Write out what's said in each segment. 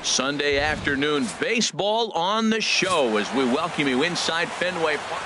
Sunday afternoon baseball on the show as we welcome you inside Fenway Park.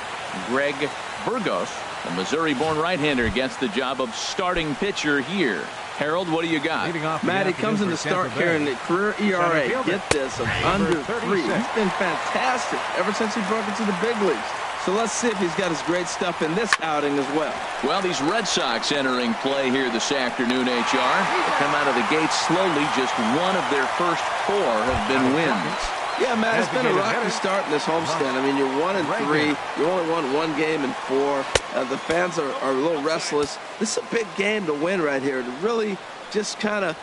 Greg Burgos, the Missouri-born right-hander, gets the job of starting pitcher here. Harold, what do you got? Matt, he comes in to start carrying the career ERA, get this, of under 3. He's been fantastic ever since he broke into the big leagues. So let's see if he's got his great stuff in this outing as well. Well, these Red Sox entering play here this afternoon, HR. They come out of the gate slowly. Just one of their first 4 have been wins. Yeah, Matt, it's been a rocky start in this homestand. I mean, you're 1-3. You only won 1 game in 4. The fans are a little restless. This is a big game to win right here, to really just kind of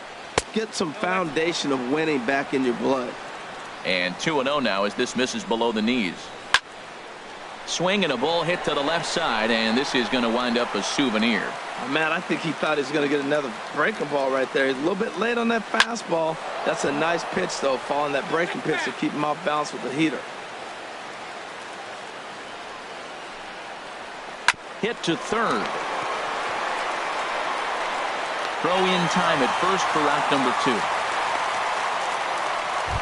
get some foundation of winning back in your blood. And 2-0 now as this misses below the knees. Swing and a ball hit to the left side, and this is going to wind up a souvenir. Matt, I think he thought he was going to get another breaking ball right there. He's a little bit late on that fastball. That's a nice pitch, though, following that breaking pitch to keep him off balance with the heater. Hit to third. Throw in time at first for out number 2.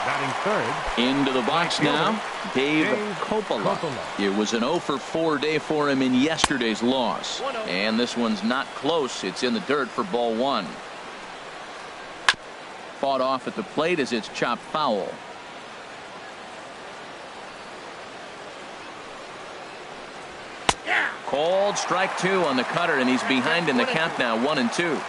Batting third. Into the box now, Dave Coppola. It was an 0-for-4 day for him in yesterday's loss. And this one's not close. It's in the dirt for ball 1. Fought off at the plate as it's chopped foul. Called strike 2 on the cutter, and he's behind in the count now, 1-2.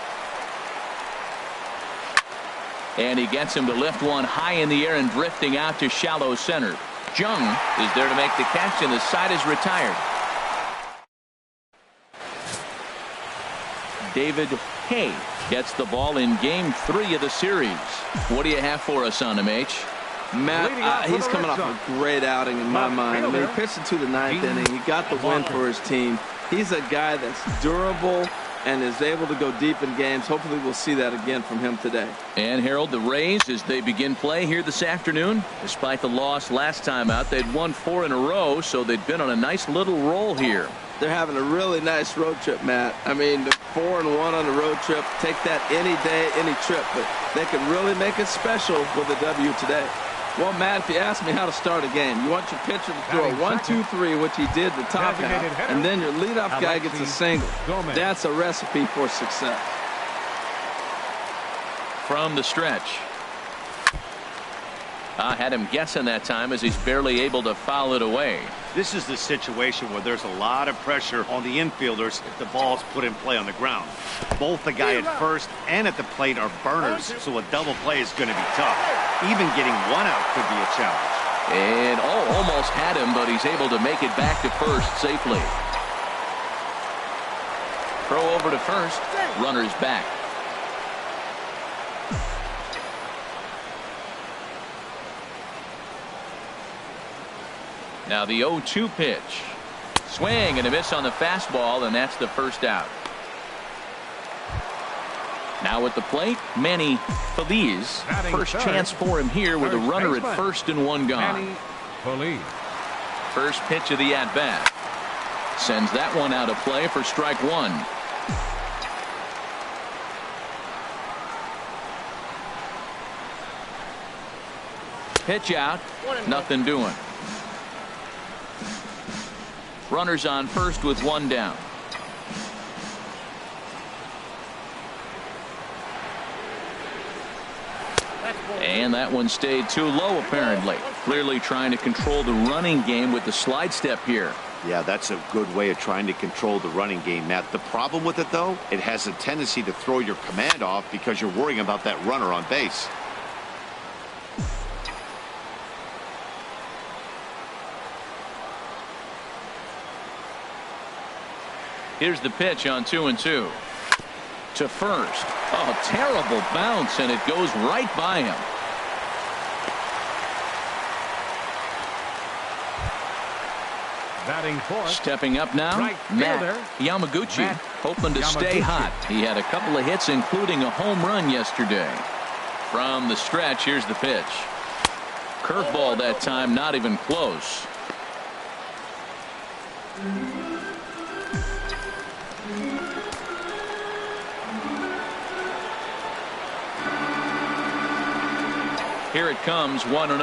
And he gets him to lift one high in the air and drifting out to shallow center. Jung is there to make the catch, and the side is retired. David Hay gets the ball in game 3 of the series. What do you have for us on him, H? Matt, he's coming off a great outing in my mind. I mean, he pitched into the 9th inning. He got the win for his team. He's a guy that's durable and is able to go deep in games. Hopefully we'll see that again from him today. And Harold, the Rays, as they begin play here this afternoon, despite the loss last time out, they'd won 4 in a row, so they'd been on a nice little roll here. They're having a really nice road trip, Matt. I mean, 4-1 on the road trip. Take that any day, any trip, but they can really make it special with a W today. Well, Matt, if you ask me how to start a game, you want your pitcher to throw 1-2-3, which he did the top half, and then your leadoff guy gets a single. That's a recipe for success. From the stretch. Had him guessing that time as he's barely able to foul it away. This is the situation where there's a lot of pressure on the infielders if the ball's put in play on the ground. Both the guy at first and at the plate are burners, so a double play is going to be tough. Even getting 1 out could be a challenge. And almost had him, but he's able to make it back to first safely. Throw over to first. Runner's back. Now the 0-2 pitch. Swing and a miss on the fastball, and that's the first out. Now at the plate, Manny Feliz. First chance for him here with a runner at first and 1 gone. First pitch of the at-bat. Sends that one out of play for strike 1. Pitch out. Nothing doing. Runners on first with 1 down. And that one stayed too low, apparently. Clearly trying to control the running game with the slide step here. Yeah, that's a good way of trying to control the running game, Matt. The problem with it, though, it has a tendency to throw your command off because you're worrying about that runner on base. Here's the pitch on 2-2. To first. Oh, terrible bounce, and it goes right by him. Batting fourth. Stepping up now, Matt Yamaguchi, hoping to stay hot. He had a couple of hits, including a home run yesterday. From the stretch, here's the pitch. Curveball that time, not even close. Here it comes, 1-0.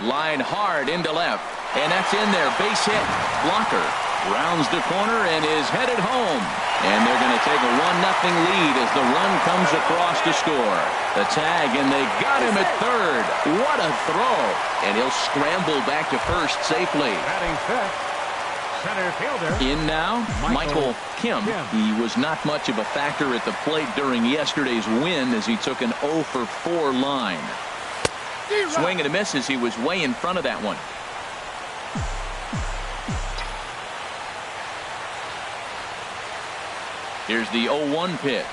Line hard into left, and that's in there. Base hit. Blocker rounds the corner and is headed home. And they're going to take a 1-0 lead as the run comes across to score. The tag, and they got him at third. What a throw. And he'll scramble back to first safely. Batting fifth, center fielder. In now, Michael Kim. He was not much of a factor at the plate during yesterday's win as he took an 0 for 4 line. Swing and a miss as he was way in front of that one. Here's the 0-1 pitch.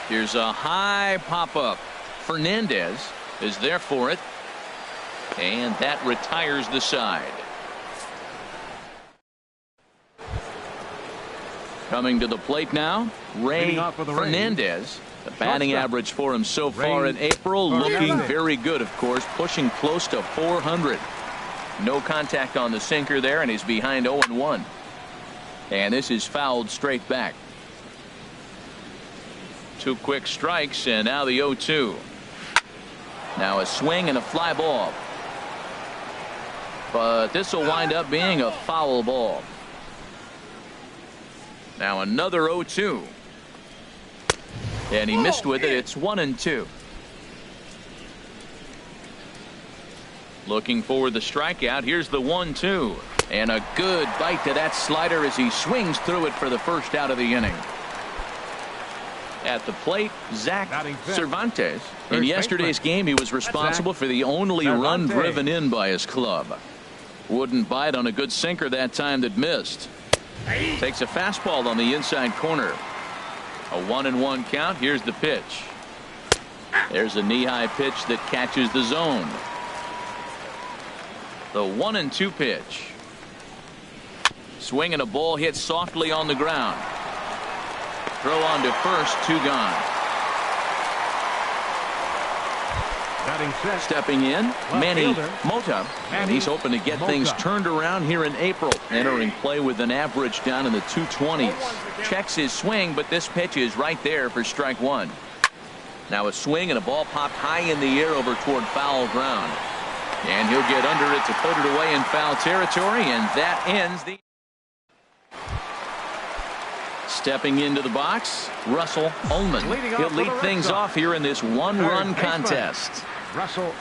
Here's a high pop-up. Fernandez is there for it. And that retires the side. Coming to the plate now, Ray Fernandez. The batting average for him so far in April looking very good, of course, pushing close to 400. No contact on the sinker there, and he's behind 0-1. And this is fouled straight back. 2 quick strikes, and now the 0-2. Now a swing and a fly ball. But this will wind up being a foul ball. Now another 0-2. And he missed with it. It's 1-2. Looking for the strikeout. Here's the 1-2. And a good bite to that slider as he swings through it for the first out of the inning. At the plate, Zach Cervantes. In yesterday's game, he was responsible for the only run driven in by his club. Wouldn't bite on a good sinker that time that missed. Takes a fastball on the inside corner. A 1-1 count. Here's the pitch. There's a knee-high pitch that catches the zone. The 1-2 pitch. Swing and a ball hit softly on the ground. Throw on to first, 2 gone. Stepping in, Manny Mota, and he's hoping to get things turned around here in April. Entering play with an average down in the 220s. Checks his swing, but this pitch is right there for strike 1. Now a swing and a ball popped high in the air over toward foul ground. And he'll get under it to put it away in foul territory, and that ends the... Stepping into the box, Russell Ullman. He'll lead things off here in this 1-run contest. Russell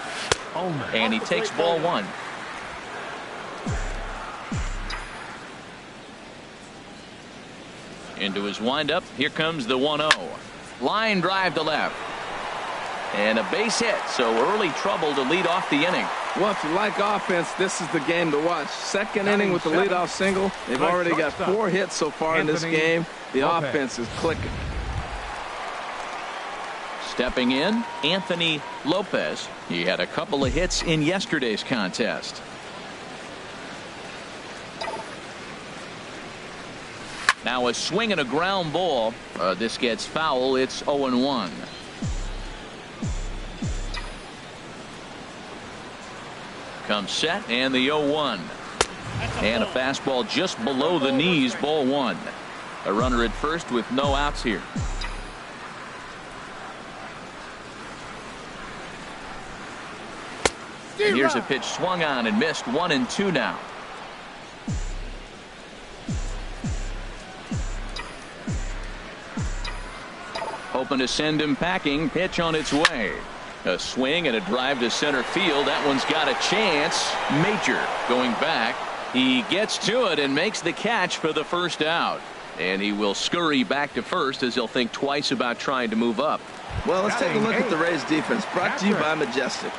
Ullman. And he takes ball 1. Into his windup. Here comes the 1-0. Line drive to left. And a base hit. So early trouble to lead off the inning. Well, if you like offense, this is the game to watch. Second inning with the leadoff single. They've already got 4 hits so far in this game. The offense is clicking. Stepping in, Anthony Lopez. He had a couple of hits in yesterday's contest. Now a swing and a ground ball. This gets foul. It's 0-1. Comes set, and the 0-1. And a fastball just below the knees, ball 1. A runner at first with no outs here. And here's a pitch swung on and missed. 1-2 now. Hoping to send him packing. Pitch on its way. A swing and a drive to center field. That one's got a chance. Major going back. He gets to it and makes the catch for the first out. And he will scurry back to first as he'll think twice about trying to move up. Well, let's take a look at the Rays defense, brought to you by Majestic.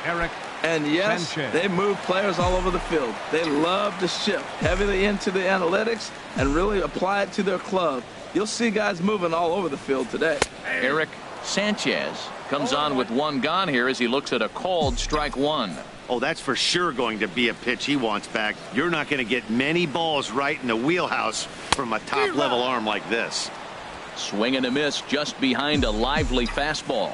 And yes, they move players all over the field. They love to shift heavily into the analytics and really apply it to their club. You'll see guys moving all over the field today. Eric Sanchez comes on with 1 gone here as he looks at a called strike 1. Oh, that's for sure going to be a pitch he wants back. You're not going to get many balls right in the wheelhouse from a top-level arm like this. Swing and a miss just behind a lively fastball.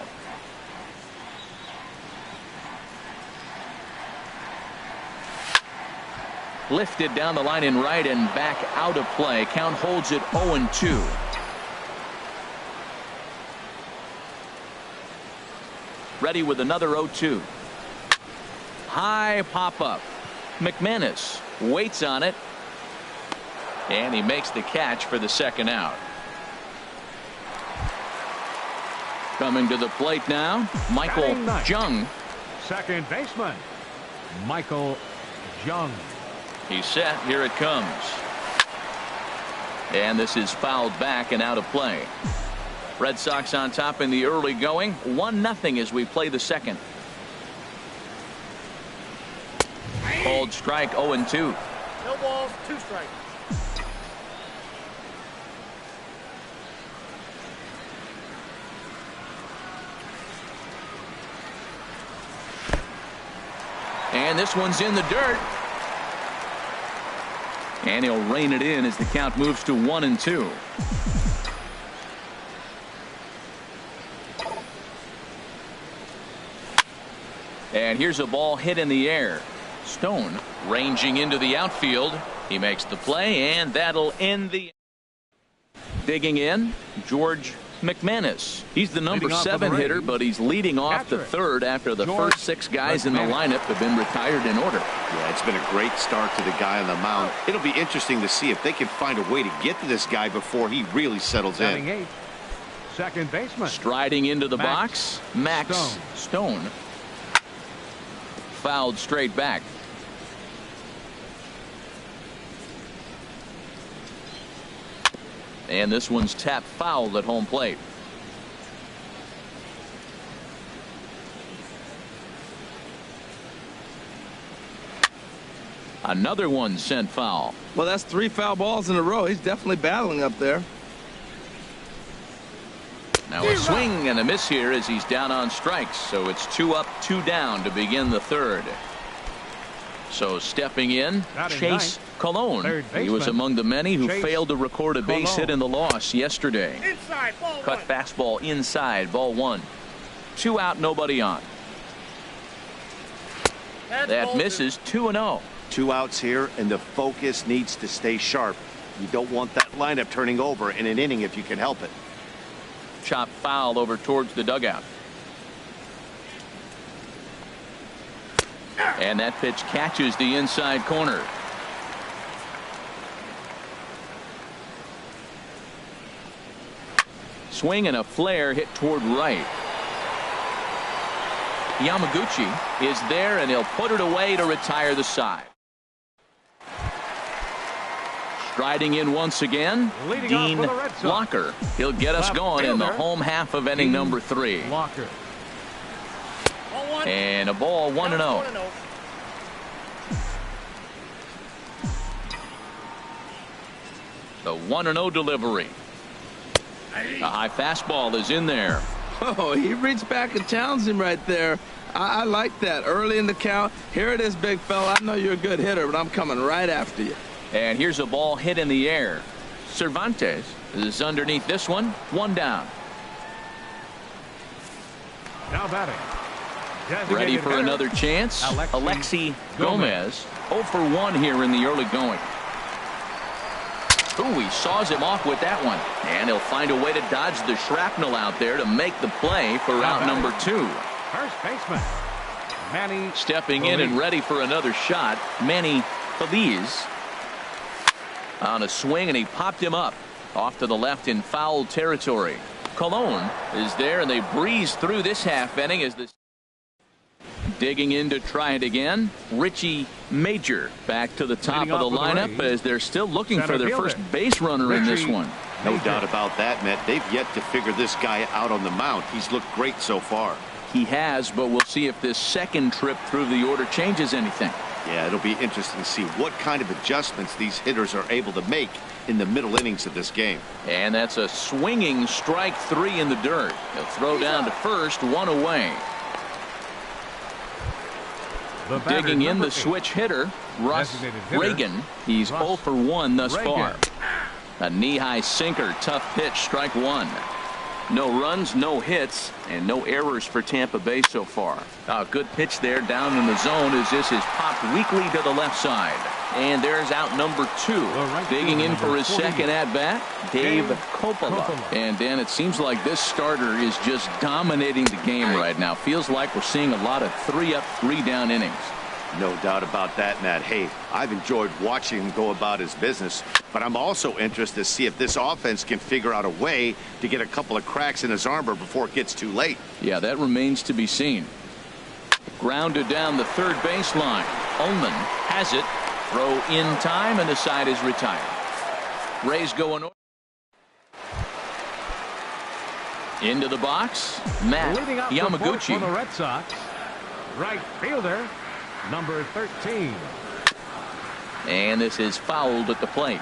Lifted down the line in right and back out of play. Count holds it 0-2. Ready with another 0-2. High pop-up. McManus waits on it. And he makes the catch for the second out. Coming to the plate now, Michael Jung. Second baseman, Michael Jung. He's set. Here it comes. And this is fouled back and out of play. Red Sox on top in the early going. 1-0 as we play the second. Called strike 0-2. No balls, 2 strikes. And this one's in the dirt. And he'll rein it in as the count moves to 1-2. And here's a ball hit in the air. Stone ranging into the outfield. He makes the play, and that'll end the. Digging in, George McManus. He's the number 7 hitter, but he's leading off the third after the first 6 guys in the lineup have been retired in order. Yeah, it's been a great start to the guy on the mound. It'll be interesting to see if they can find a way to get to this guy before he really settles in. Second baseman. Striding into the box, Max Stone. Fouled straight back. And this one's tapped foul at home plate. Another one sent foul. Well, that's 3 foul balls in a row. He's definitely battling up there. Now a swing and a miss here as he's down on strikes. So it's 2 up, 2 down to begin the third. So stepping in, Chase Colon. He was among the many who failed to record a base hit in the loss yesterday. Inside, ball Cut 1. fastball inside, ball 1. 2 out, nobody on. That misses 2-0. 2 outs here, and the focus needs to stay sharp. You don't want that lineup turning over in an inning if you can help it. Chop foul over towards the dugout. And that pitch catches the inside corner. Swing and a flare hit toward right. Yamaguchi is there, and he'll put it away to retire the side. Striding in once again, Dean Locker. He'll get us going in the home half of inning number 3. Locker. And a ball 1-0. The 1-0 delivery. A high fastball is in there. Oh, he reached back and challenged him right there. I like that. Early in the count. Here it is, big fella. I know you're a good hitter, but I'm coming right after you. And here's a ball hit in the air. Cervantes is underneath this one. 1 down. Now batting. Ready for another chance. Alexi Gomez. 0 for 1 here in the early going. Ooh, he saws him off with that one. And he'll find a way to dodge the shrapnel out there to make the play for out number 2. First baseman, Manny. Stepping in and ready for another shot, Manny Feliz. On a swing, and he popped him up off to the left in foul territory. Colon is there, and they breeze through this half inning as this. Digging in to try it again, Richie Major back to the top of the lineup as they're still looking for their first base runner in this one. No doubt about that, Matt. They've yet to figure this guy out on the mound. He's looked great so far. He has, but we'll see if this second trip through the order changes anything. Yeah, it'll be interesting to see what kind of adjustments these hitters are able to make in the middle innings of this game. And that's a swinging strike 3 in the dirt. He'll throw down to first, 1 away. Digging in the switch hitter, Russ Reagan. He's 0 for 1 thus far. A knee-high sinker, tough pitch, strike 1. No runs, no hits, and no errors for Tampa Bay so far. A good pitch there down in the zone as this is popped weakly to the left side. And there's out number 2. Digging in for his second at-bat, Dave Coppola. And, Dan, it seems like this starter is just dominating the game right now. Feels like we're seeing a lot of 3-up, 3-down innings. No doubt about that, Matt. Hey, I've enjoyed watching him go about his business, but I'm also interested to see if this offense can figure out a way to get a couple of cracks in his armor before it gets too late. Yeah, that remains to be seen. Grounded down the third baseline. Ullman has it. Throw in time, and the side is retired. Rays going into the box. Matt Yamaguchi. For the Red Sox, right fielder, number 13. And this is fouled at the plate.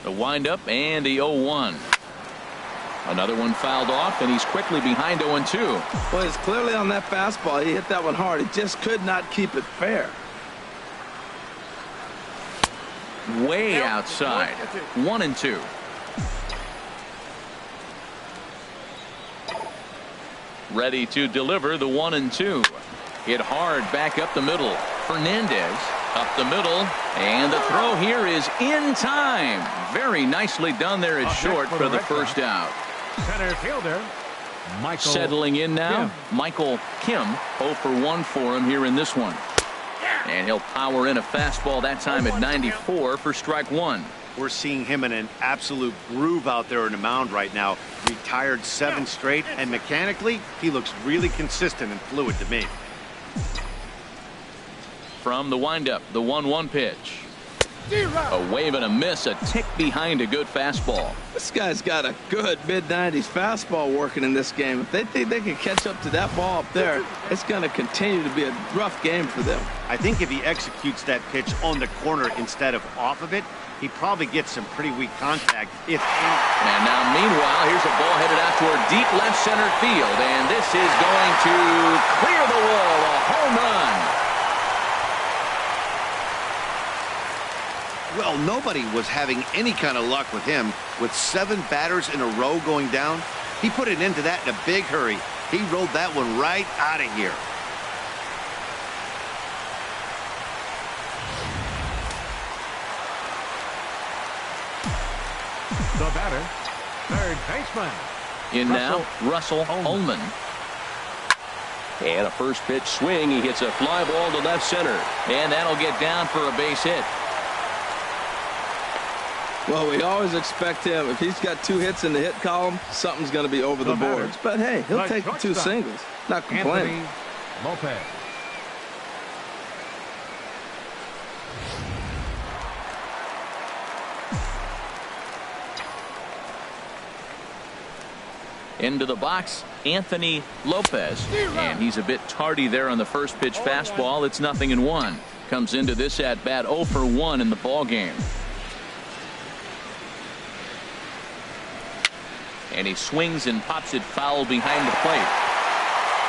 The windup and the 0-1. Another one fouled off, and he's quickly behind 0-2. Well, he's clearly on that fastball. He hit that one hard. He just could not keep it fair. Way outside. 1-2. Ready to deliver the 1-2. Hit hard back up the middle. Fernandez up the middle, and the throw here is in time. Very nicely done there at short for the first out. Center fielder, Michael. Settling in now, Kim. Michael Kim. 0 for 1 for him here in this one. And he'll power in a fastball that time at 94 for strike 1. We're seeing him in an absolute groove out there in the mound right now. Retired 7 straight, and mechanically, he looks really consistent and fluid to me. From the windup, the 1-1 pitch. A wave and a miss, a tick behind a good fastball. This guy's got a good mid-90s fastball working in this game. If they think they can catch up to that ball up there, it's going to continue to be a rough game for them. I think if he executes that pitch on the corner instead of off of it, he probably gets some pretty weak contact, if any. And now, meanwhile, here's a ball headed out toward deep left center field, and this is going to clear the wall, a home run. Well, nobody was having any kind of luck with him. With 7 batters in a row going down, he put it into that in a big hurry. He rolled that one right out of here. The batter, third baseman. In now, Russell Ullman. And a first pitch swing. He hits a fly ball to left center. And that'll get down for a base hit. Well, we always expect him, if he's got 2 hits in the hit column, something's going to be over the boards. But, hey, he'll take the 2 singles. Not complaining. Lopez. Into the box, Anthony Lopez. And he's a bit tardy there on the first pitch fastball. It's 0-1. Comes into this at bat 0 for 1 in the ball game. And he swings and pops it foul behind the plate.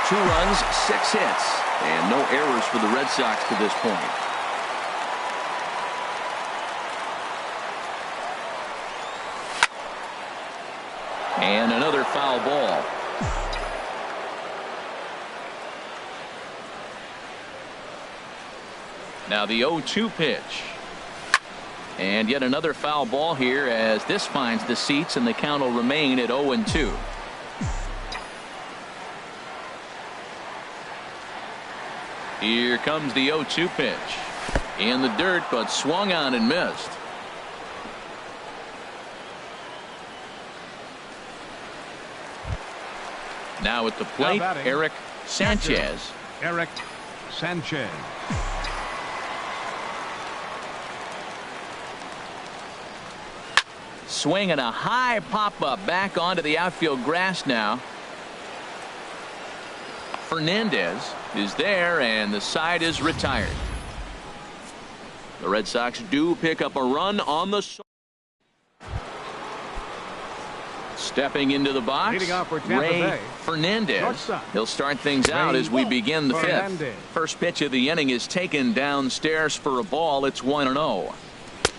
2 runs, 6 hits, and no errors for the Red Sox to this point. And another foul ball. Now the 0-2 pitch. And yet another foul ball here as this finds the seats, and the count will remain at 0-2. Here comes the 0-2 pitch. In the dirt, but swung on and missed. Now at the plate, Eric Sanchez. Eric Sanchez. Swinging a high pop-up back onto the outfield grass now. Fernandez is there, and the side is retired. The Red Sox do pick up a run on the... Stepping into the box, Ray Fernandez. He'll start things out as we begin the 5th. First pitch of the inning is taken downstairs for a ball. It's 1-0.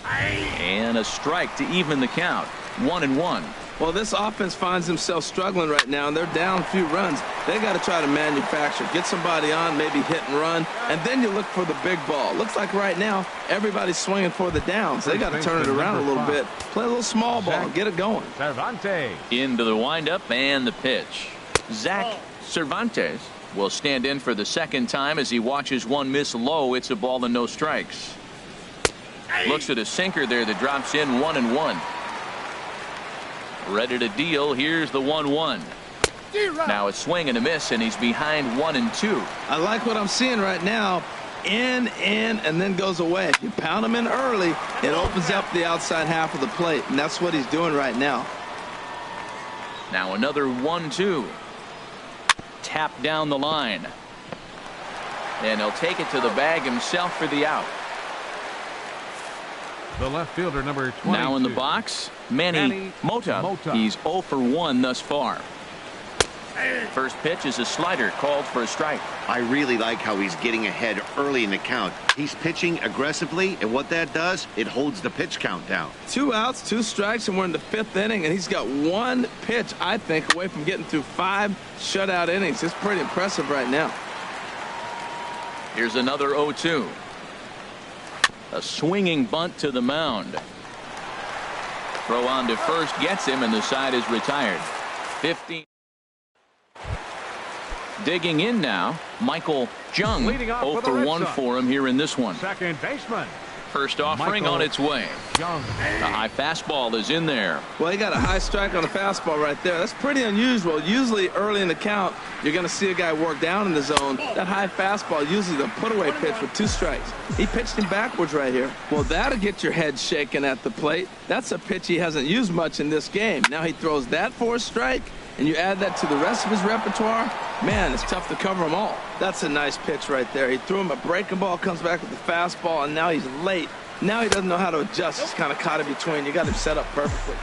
And a strike to even the count. 1-1. Well, this offense finds themselves struggling right now, and they're down a few runs. They got to try to manufacture, get somebody on, maybe hit and run, and then you look for the big ball. Looks like right now everybody's swinging for the downs. They got to turn it around a little bit, play a little small ball, and get it going. Cervantes. Into the windup and the pitch. Zach Cervantes will stand in for the second time as he watches one miss low. It's a ball and no strikes. Looks at a sinker there that drops in 1-1. Ready to deal. Here's the 1-1. Now a swing and a miss, and he's behind 1-2. I like what I'm seeing right now. In, and then goes away. If you pound him in early, it opens up the outside half of the plate, and that's what he's doing right now. Now another 1-2. Tap down the line. And he'll take it to the bag himself for the out. The left fielder, number 22. Now in the box, Manny Mota. He's 0 for 1 thus far. First pitch is a slider called for a strike. I really like how he's getting ahead early in the count. He's pitching aggressively, and what that does, it holds the pitch count down. 2 outs, 2 strikes, and we're in the 5th inning, and he's got 1 pitch, I think, away from getting through 5 shutout innings. It's pretty impressive right now. Here's another 0-2. A swinging bunt to the mound. Throw on to first gets him, and the side is retired. 15. Digging in now, Michael Jung. 0 for 1 for him here in this one. Second baseman. First offering on its way. Jung. The high fastball is in there. Well, he got a high strike on the fastball right there. That's pretty unusual. Usually early in the count, you're going to see a guy work down in the zone. That high fastball, usually the put-away pitch with 2 strikes. He pitched him backwards right here. Well, that'll get your head shaking at the plate. That's a pitch he hasn't used much in this game. Now he throws that for a strike, and you add that to the rest of his repertoire, man, it's tough to cover them all. That's a nice pitch right there. He threw him a breaking ball, comes back with the fastball, and now he's late. Now he doesn't know how to adjust. He's kind of caught in between. You got him set up perfectly.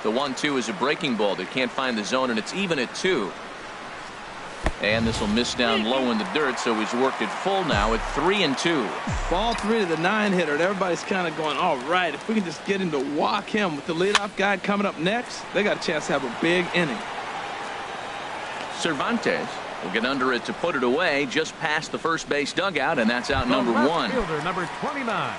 The 1-2 is a breaking ball that can't find the zone, and it's even at 2. And this will miss down low in the dirt, so he's worked it full now at 3-2. Ball 3 to the 9-hitter, and everybody's kind of going, all right, if we can just get him to walk him with the leadoff guy coming up next, they got a chance to have a big inning. Cervantes will get under it to put it away just past the first base dugout, and that's out number 1. Fielder, number 29.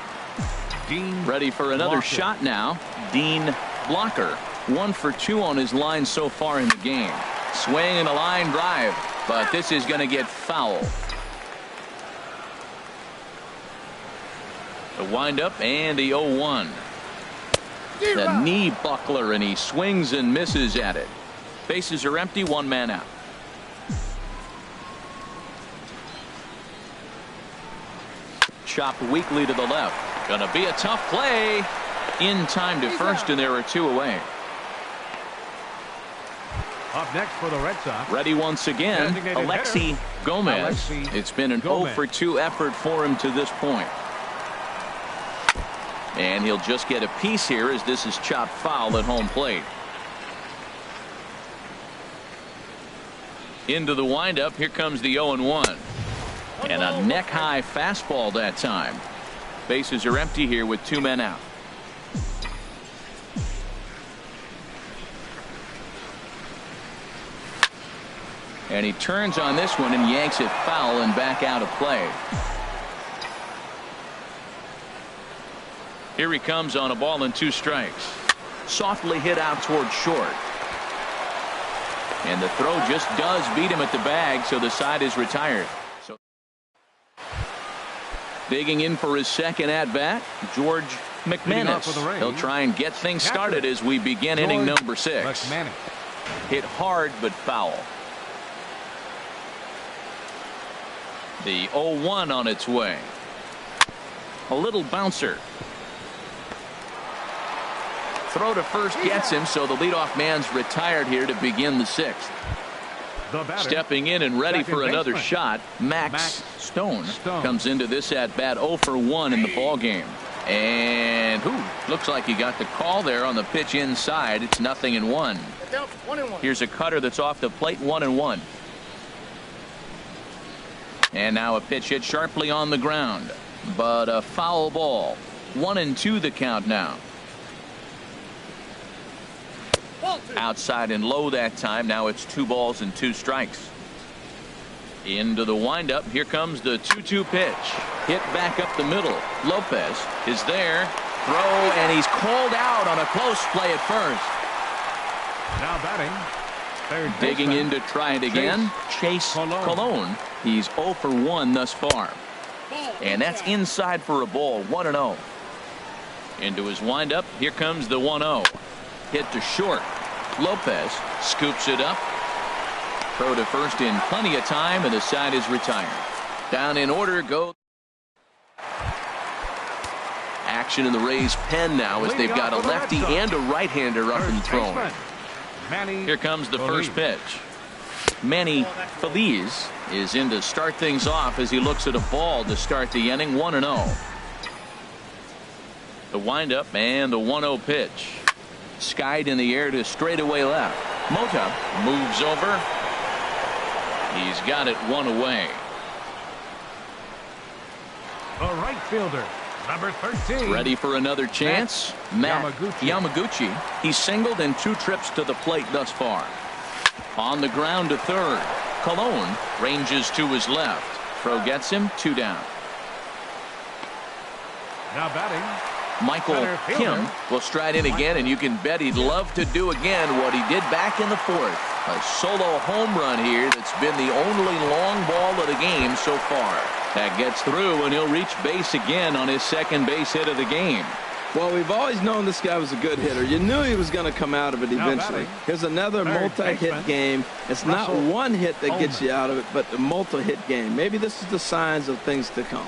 Dean ready for another Blocker. shot now. Dean Blocker, 1 for 2 on his line so far in the game. Swing and a line drive, but this is going to get foul. The windup and the 0-1. The knee buckler, and he swings and misses at it. Bases are empty, 1 man out. Chopped weakly to the left. Gonna be a tough play. In time to first, and there are 2 away. Up next for the Red Sox. Ready once again, Designated Alexi hitter. Gomez. Alexi It's been an Gomez. 0 for 2 effort for him to this point. And he'll just get a piece here as this is chopped foul at home plate. Into the windup. Here comes the 0-1. And a neck-high fastball that time. Bases are empty here with 2 men out. And he turns on this one and yanks it foul and back out of play. Here he comes on a ball and 2 strikes. Softly hit out toward short. And the throw just does beat him at the bag, so the side is retired. So digging in for his second at-bat, George McManus. He'll try and get things started as we begin inning number 6. Hit hard but foul. The 0-1 on its way. A little bouncer. Throw to first gets him, so the leadoff man's retired here to begin the 6th. Stepping in and ready for another shot, Max Stone comes into this at-bat 0 for 1 in the ballgame. And looks like he got the call there on the pitch inside. It's 0-1. Here's a cutter that's off the plate, 1-1. And now a pitch hit sharply on the ground, but a foul ball. 1-2 the count now. Outside and low that time. Now it's 2 balls and 2 strikes. Into the windup. Here comes the 2-2 pitch. Hit back up the middle. Lopez is there. Throw, and he's called out on a close play at first. Now batting. Digging in to try it again. Chase Colon. He's 0 for 1 thus far. And that's inside for a ball. 1-0. Into his windup. Here comes the 1-0. Hit to short. Lopez scoops it up. Throw to first in plenty of time, and the side is retired. Down in order go. Action in the Rays pen now as they've got a lefty and a right-hander up and throwing. Here comes the first pitch. Manny Feliz is in to start things off as he looks at a ball to start the inning. 1-0. The windup and the 1-0 pitch. Skied in the air to straightaway left. Mota moves over. He's got it 1 away. The right fielder, number 13. Ready for another chance. Matt Yamaguchi. He's singled in 2 trips to the plate thus far. On the ground to third. Colon ranges to his left. Throw gets him. 2 down. Now batting. Michael Kim will stride in again, and you can bet he'd love to do again what he did back in the 4th. A solo home run here that's been the only long ball of the game so far. That gets through, and he'll reach base again on his second base hit of the game. Well, we've always known this guy was a good hitter. You knew he was going to come out of it eventually. Here's another multi-hit game. It's not one hit that gets you out of it, but a multi-hit game. Maybe this is the signs of things to come.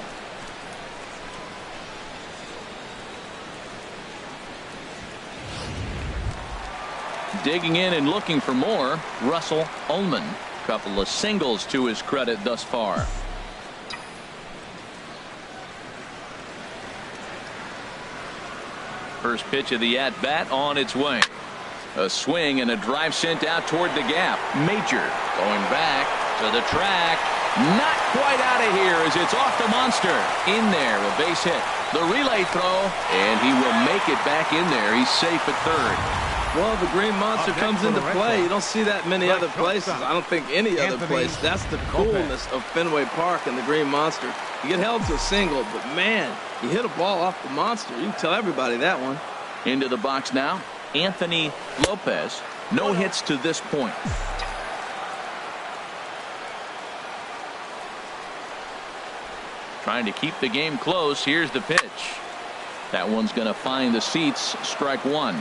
Digging in and looking for more, Russell Ullman. Couple of singles to his credit thus far. First pitch of the at-bat on its way. A swing and a drive sent out toward the gap. Major going back to the track. Not quite out of here as it's off the monster. In there, a base hit. The relay throw, and he will make it back in there. He's safe at third. Well, the Green Monster comes into play. You don't see that many other places. I don't think any other place. That's the coolness of Fenway Park and the Green Monster. You get held to a single, but man, you hit a ball off the monster. You can tell everybody that one. Into the box now, Anthony Lopez. No hits to this point. Trying to keep the game close. Here's the pitch. That one's going to find the seats. Strike 1.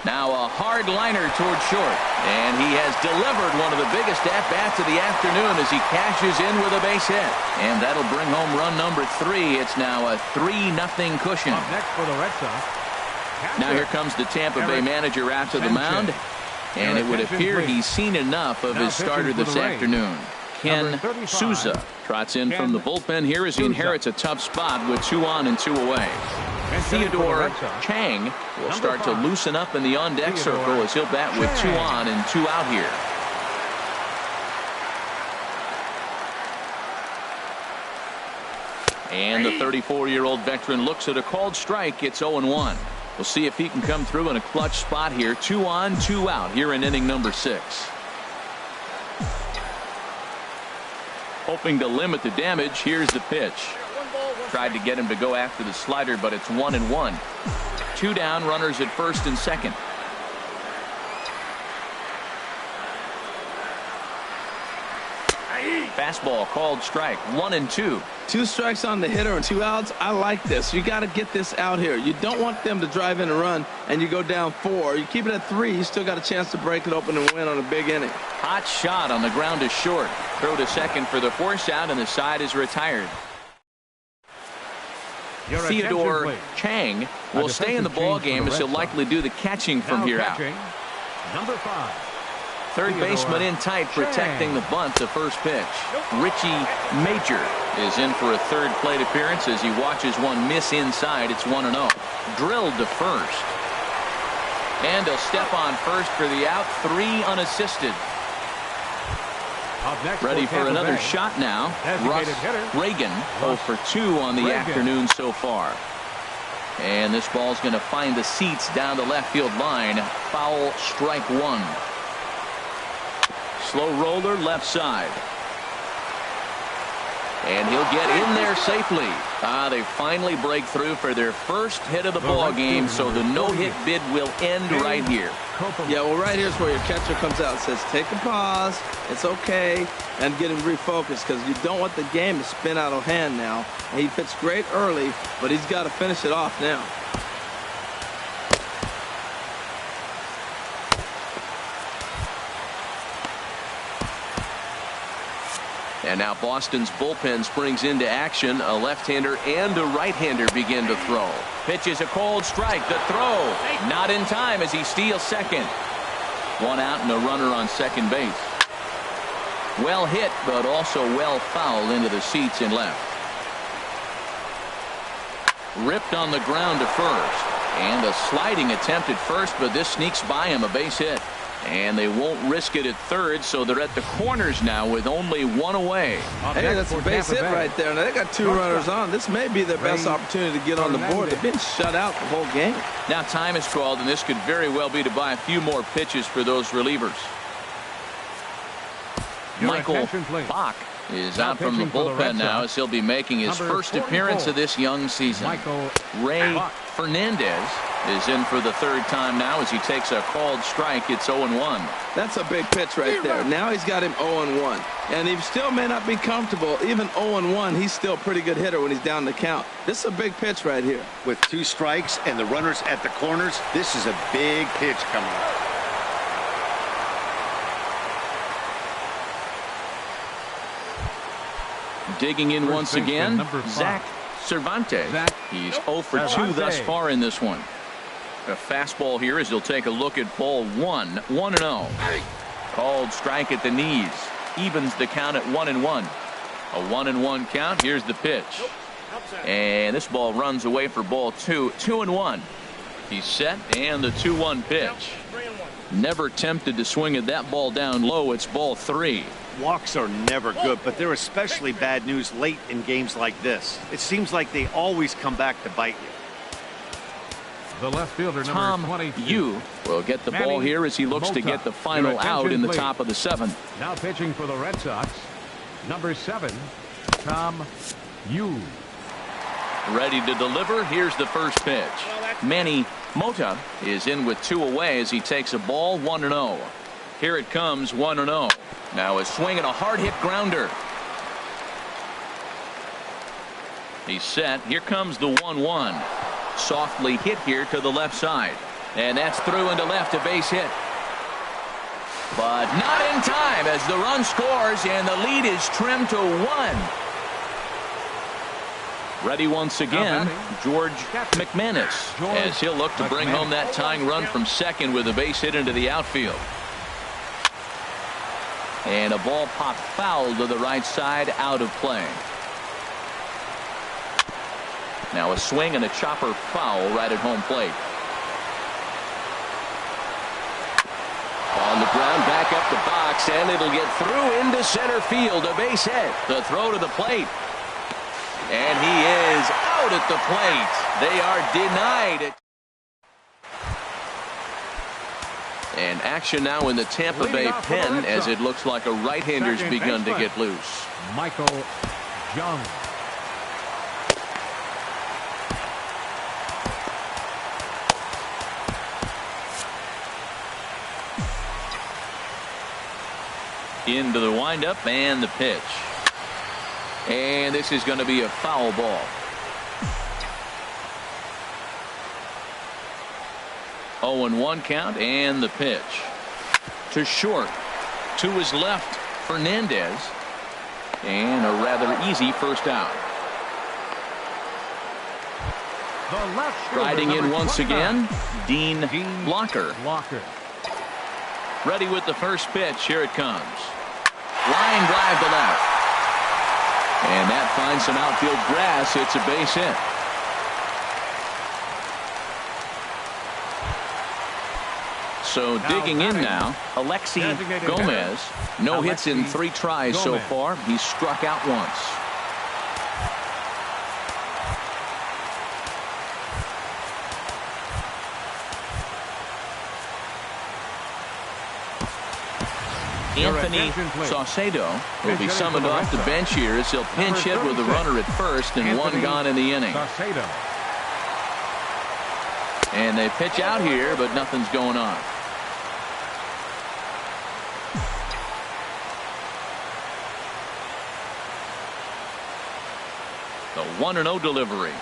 Now a hard liner toward short, and he has delivered one of the biggest at-bats of the afternoon as he cashes in with a base hit, and that'll bring home run number 3. It's now a 3-0 cushion. Up next for the Red Sox. Now here comes the Tampa Bay manager out to the mound, and it would appear he's seen enough of his starter this afternoon. Ken Souza trots in from the bullpen here as he inherits a tough spot with 2 on and 2 away. Theodore Chang will start to loosen up in the on-deck circle as he'll bat with 2 on and 2 out here. And the 34-year-old veteran looks at a called strike. It's 0-1. We'll see if he can come through in a clutch spot here. 2 on, 2 out here in inning number 6. Hoping to limit the damage. Here's the pitch. Tried to get him to go after the slider, but it's 1-1. 2 down, runners at first and second. Fastball called strike. 1-2. 2 strikes on the hitter and 2 outs. I like this. You got to get this out here. You don't want them to drive in a run and you go down 4. You keep it at 3. You still got a chance to break it open and win on a big inning. Hot shot on the ground to short. Throw to second for the force out, and the side is retired. Theodore Chang will stay in the ball game as he'll likely do the catching from here out. Number 5. Third baseman in tight, protecting the bunt to first pitch. Richie Major is in for a third plate appearance as he watches one miss inside. It's 1-0. Drilled to first. And he'll step on first for the out. 3 unassisted. Ready for another shot now. Russ Reagan 0 for 2 on the afternoon so far. And this ball's going to find the seats down the left field line. Foul, strike one. Slow roller left side. And he'll get in there safely. They finally break through for their first hit of the ball game, so the no-hit bid will end right here. Yeah, well, right here's where your catcher comes out and says, take a pause, it's okay, and get him refocused, because you don't want the game to spin out of hand now. And he pitched great early, but he's got to finish it off now. And now Boston's bullpen springs into action. A left-hander and a right-hander begin to throw. Pitches a cold strike. The throw not in time as he steals second. One out and a runner on second base. Well hit, but also well fouled into the seats in left. Ripped on the ground to first. And a sliding attempt at first, but this sneaks by him, a base hit. And they won't risk it at third, so they're at the corners now with only one away. Hey, that's a base hit right there. Now they got two runners on. This may be their best opportunity to get on the board. They've been shut out the whole game. Now time is called, and this could very well be to buy a few more pitches for those relievers. Michael Bach is out from the bullpen now as he'll be making his first appearance of this young season. Ray Fernandez is in for the third time now as he takes a called strike. It's 0-1. That's a big pitch right there. Now he's got him 0-1. And he still may not be comfortable. Even 0-1, he's still a pretty good hitter when he's down the count. This is a big pitch right here. With two strikes and the runners at the corners, this is a big pitch coming up. Digging in once again, Zach Cervantes. He's 0 for 2 thus far in this one. A fastball here as he'll take a look at ball 1. 1-0. Called strike at the knees. Evens the count at 1-1. A 1-1 count. Here's the pitch. And this ball runs away for ball 2. 2-1. He's set, and the 2-1 pitch. Never tempted to swing at that ball down low. It's ball 3. Walks are never good, but they're especially bad news late in games like this. It seems like they always come back to bite you. The left fielder, Tom Yu will get the ball here as he looks to get the final out in the top of the 7th. Now pitching for the Red Sox, number 7, Tom Yu. Ready to deliver. Here's the first pitch. Manny Mota is in with 2 away as he takes a ball 1-0. Here it comes, 1-0. Now a swing and a hard hit grounder. He's set. Here comes the 1-1. Softly hit here to the left side. And that's through into left, a base hit. But not in time as the run scores and the lead is trimmed to 1. Ready once again, George McManus as he'll look to bring home that tying run from second with a base hit into the outfield. And a ball popped foul to the right side, out of play. Now a swing and a chopper foul right at home plate. On the ground, back up the box, and it'll get through into center field. A base hit. The throw to the plate. And he is out at the plate. They are denied it. And action now in the Tampa Bay pen as it looks like a right-hander's begun to get loose. Michael Young. Into the windup and the pitch. And this is going to be a foul ball. Oh, and 1 count and the pitch. To short. To his left, Fernandez. And a rather easy first out. Riding in once again, Dean Blocker. Ready with the first pitch. Here it comes. Line drive to left. And that finds some outfield grass. It's a base hit. So digging in now, Alexi Gomez. No hits in 3 tries so far. He's struck out once. Anthony Saucedo will be summoned off the bench here as he'll pinch hit with a runner at first and 1 gone in the inning. And they pitch out here, but nothing's going on. The 1-0 delivery.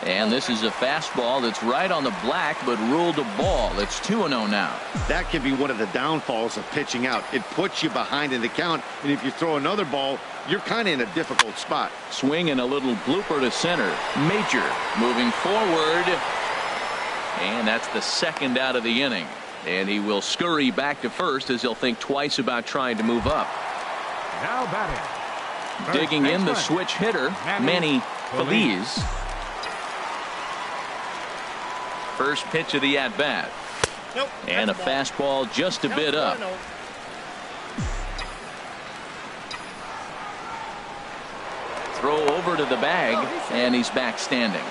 And this is a fastball that's right on the black, but ruled a ball. It's 2-0 now. That can be one of the downfalls of pitching out. It puts you behind in the count, and if you throw another ball, you're kind of in a difficult spot. Swing and a little blooper to center. Major moving forward. And that's the 2nd out of the inning. And he will scurry back to first as he'll think twice about trying to move up. Now batting. Digging in the switch hitter, Manny Feliz. First pitch of the at-bat. Nope, and a fastball just a bit up. Throw over to the bag, and he's back standing.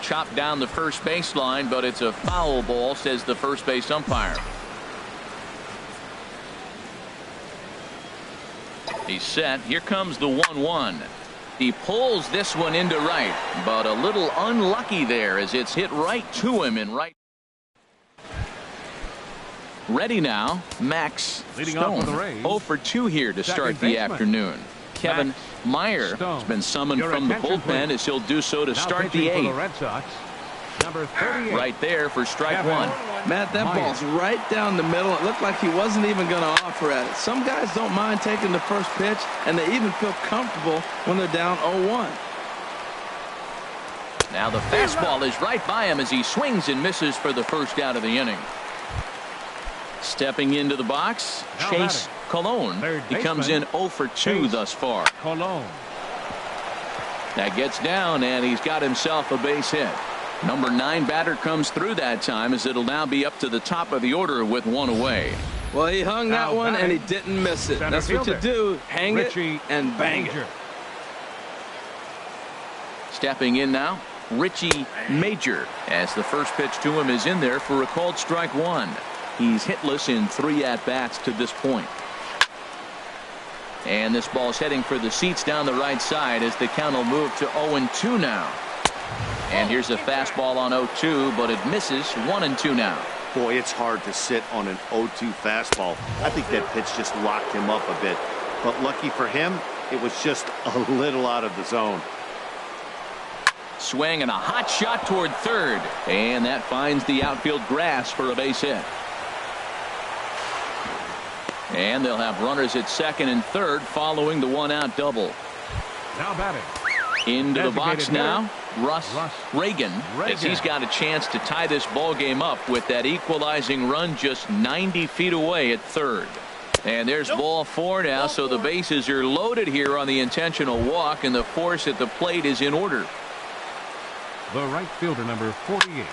Chopped down the first baseline, but it's a foul ball, says the first base umpire. He's set. Here comes the 1-1. He pulls this one into right, but a little unlucky there as it's hit right to him in right. Ready now, Max Stone. 0 for 2 here to start the afternoon. Kevin Meyer has been summoned from the bullpen as he'll do so to start the 8th. Right there for strike 1. Matt, that ball's right down the middle. It looked like he wasn't even going to offer at it. Some guys don't mind taking the first pitch, and they even feel comfortable when they're down 0-1. Now the fastball is right by him as he swings and misses for the first out of the inning. Stepping into the box, Chase Colon. He comes in 0 for 2 thus far. That gets down, and he's got himself a base hit. Number 9 batter comes through that time as it'll now be up to the top of the order with 1 away. Well, he hung that one, and he didn't miss it. That's what you do. Hang it and bang it. Stepping in now, Richie Major, as the first pitch to him is in there for a called strike 1. He's hitless in 3 at-bats to this point. And this ball's heading for the seats down the right side as the count will move to 0-2 now. And here's a fastball on 0-2, but it misses. 1-2 now. Boy, it's hard to sit on an 0-2 fastball. I think that pitch just locked him up a bit. But lucky for him, it was just a little out of the zone. Swing and a hot shot toward third. And that finds the outfield grass for a base hit. And they'll have runners at second and third following the 1-out double. Now batting. Into the box now, Russ Reagan, as he's got a chance to tie this ball game up with that equalizing run just 90 feet away at third. And there's ball 4 now, so the bases are loaded here on the intentional walk, and the force at the plate is in order. The right fielder, number 48.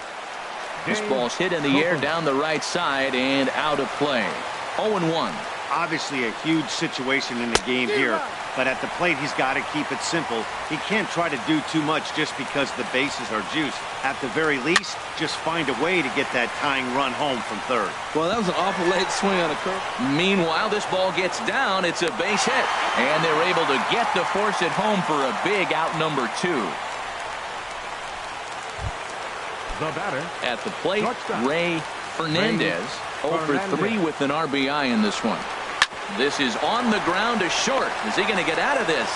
This ball's hit in the air down the right side and out of play. 0-1. Obviously a huge situation in the game here, but at the plate he's got to keep it simple. He can't try to do too much just because the bases are juiced. At the very least, just find a way to get that tying run home from third. Well, that was an awful late swing on a curve. Meanwhile, this ball gets down. It's a base hit, and they're able to get the force at home for a big out number 2. The batter at the plate, Ray Fernandez. 0 for 3 with an RBI in this one. This is on the ground to short. Is he going to get out of this?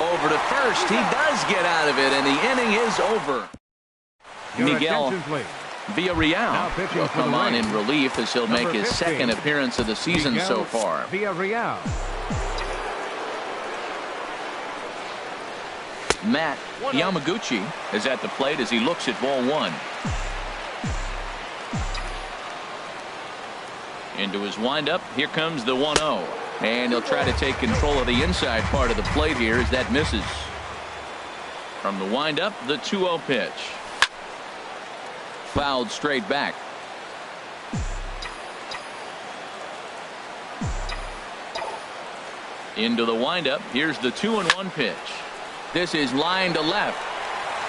Over to first. He does get out of it, and the inning is over. Miguel Villarreal will come on in relief as he'll make his second appearance of the season so far. Villarreal. Matt Yamaguchi is at the plate as he looks at ball 1. Into his windup, here comes the 1-0. And he'll try to take control of the inside part of the plate here as that misses. From the windup, the 2-0 pitch. Fouled straight back. Into the windup. Here's the 2-1 pitch. This is line to left.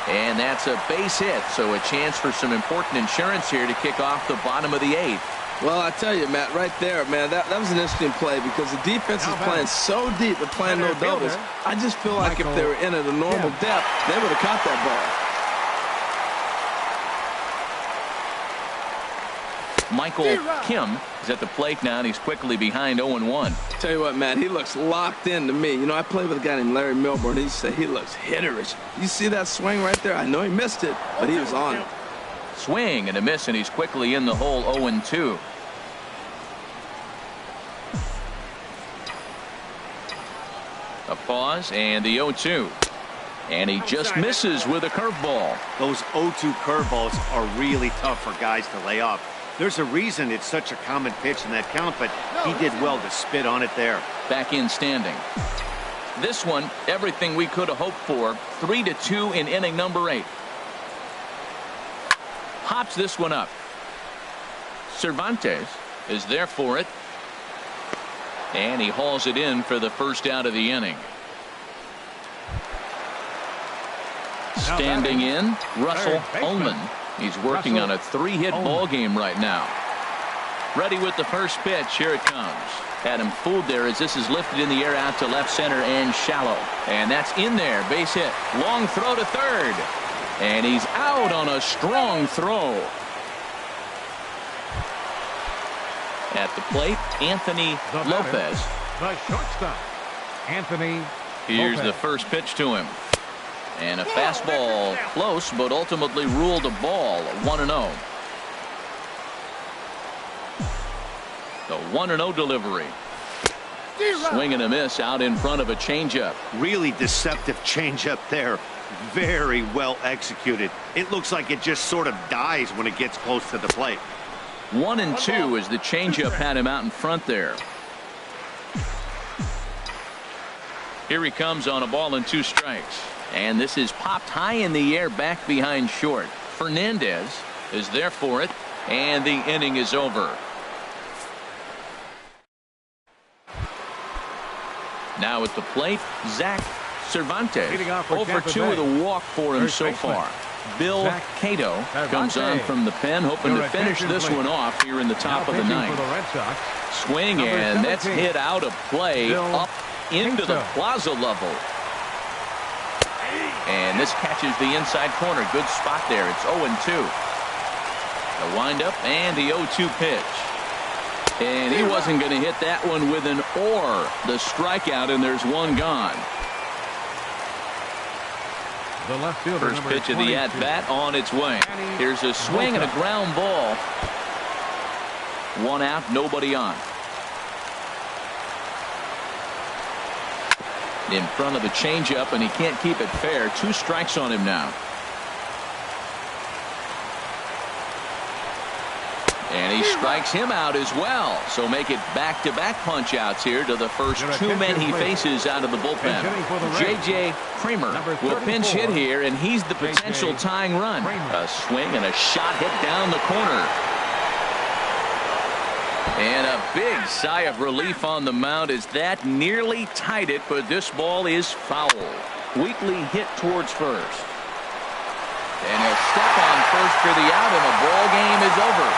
And that's a base hit, so a chance for some important insurance here to kick off the bottom of the 8th. Well, I tell you, Matt, right there, man, that was an interesting play because the defense is playing so deep and playing no doubles. I just feel like if they were in at a normal depth, they would have caught that ball. Michael Kim is at the plate now, and he's quickly behind 0-1. Tell you what, Matt, he looks locked in to me. You know, I played with a guy named Larry Milburn. He said he looks hitterish. You see that swing right there? I know he missed it, but he was on it. Swing and a miss, and he's quickly in the hole. 0-2. A pause and the 0-2. And he just misses with a curveball. Those 0-2 curveballs are really tough for guys to lay off. There's a reason it's such a common pitch in that count, but he did well to spit on it there. Back in standing. This one, everything we could have hoped for. 3-2 in inning number 8. Hops this one up. Cervantes is there for it. And he hauls it in for the first out of the inning. Standing in, Russell Ullman. He's working on a 3-hit ball game right now. Ready with the first pitch. Here it comes. Had him fooled there as this is lifted in the air out to left center and shallow. And that's in there. Base hit. Long throw to third. And he's out on a strong throw. At the plate, Anthony Lopez. The shortstop, Anthony Here's Lopez. the first pitch to him. And a fastball close, but ultimately ruled a ball. 1-0. The 1-0 delivery. Swing and a miss out in front of a changeup. Really deceptive changeup there. Very well executed. It looks like it just sort of dies when it gets close to the plate. 1-2 as the changeup had him out in front there. Here he comes on a ball and 2 strikes. And this is popped high in the air back behind short. Fernandez is there for it. And the inning is over. Now at the plate, Zach Cervantes. 0-2 with a walk for him so far. Bill Cato comes on from the pen, hoping to finish this one off here in the top of the 9th. Swing, and that's hit out of play up into the plaza level. And this catches the inside corner. Good spot there. It's 0-2. The windup and the 0-2 pitch. And he wasn't going to hit that one with an or. The strikeout, and there's one gone. The left fielder, first pitch of the at-bat on its way. Here's a swing and a ground ball. 1 out, nobody on. In front of the changeup, and he can't keep it fair. 2 strikes on him now. And he strikes him out as well. So make it back-to-back punch-outs here to the first 2 men he faces out of the bullpen. J.J. Kramer will pinch hit here, and he's the potential tying run. A swing and a shot hit down the corner. And a big sigh of relief on the mound as that nearly tied it, but this ball is foul. Weakly hit towards first. And he'll step on first for the out, and the ball game is over.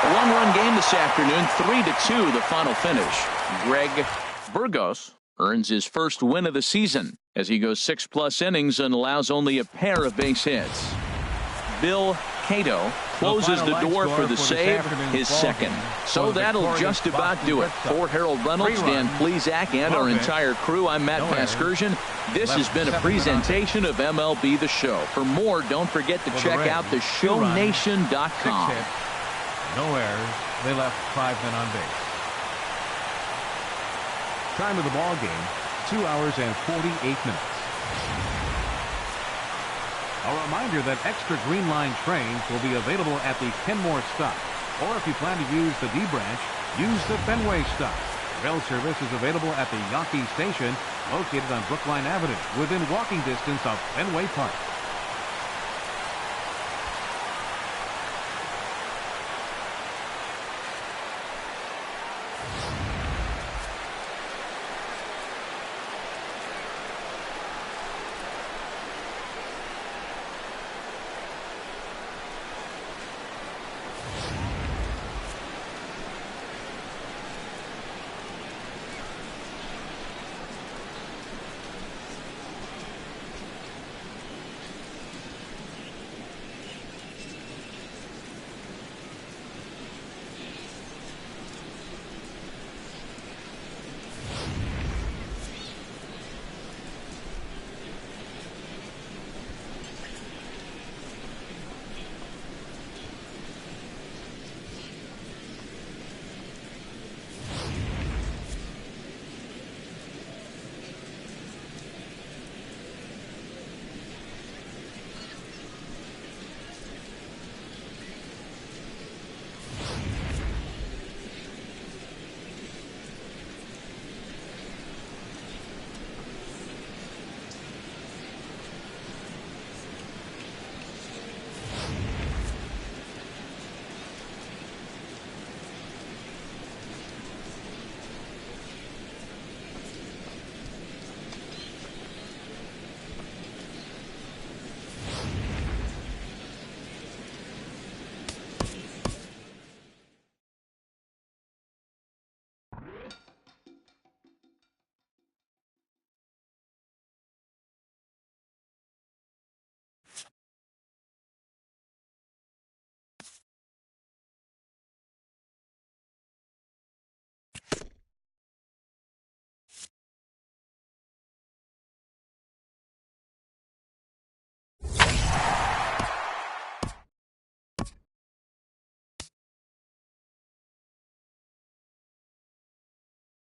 A 1-run game this afternoon, 3-2 the final finish. Greg Burgos earns his first win of the season as he goes 6+ innings and allows only a pair of base hits. Bill Cato closes the door for the save, his second. So that'll just about do it. For Harold Reynolds, Dan Plesac, and our entire crew, I'm Matt Vasgersian. This has been a presentation of MLB The Show. For more, don't forget to check out theshownation.com. No errors. They left 5 men on base. Time of the ball game, 2 hours and 48 minutes. A reminder that extra Green Line trains will be available at the Kenmore stop. Or if you plan to use the D branch, use the Fenway stop. Rail service is available at the Yankee Station, located on Brookline Avenue, within walking distance of Fenway Park.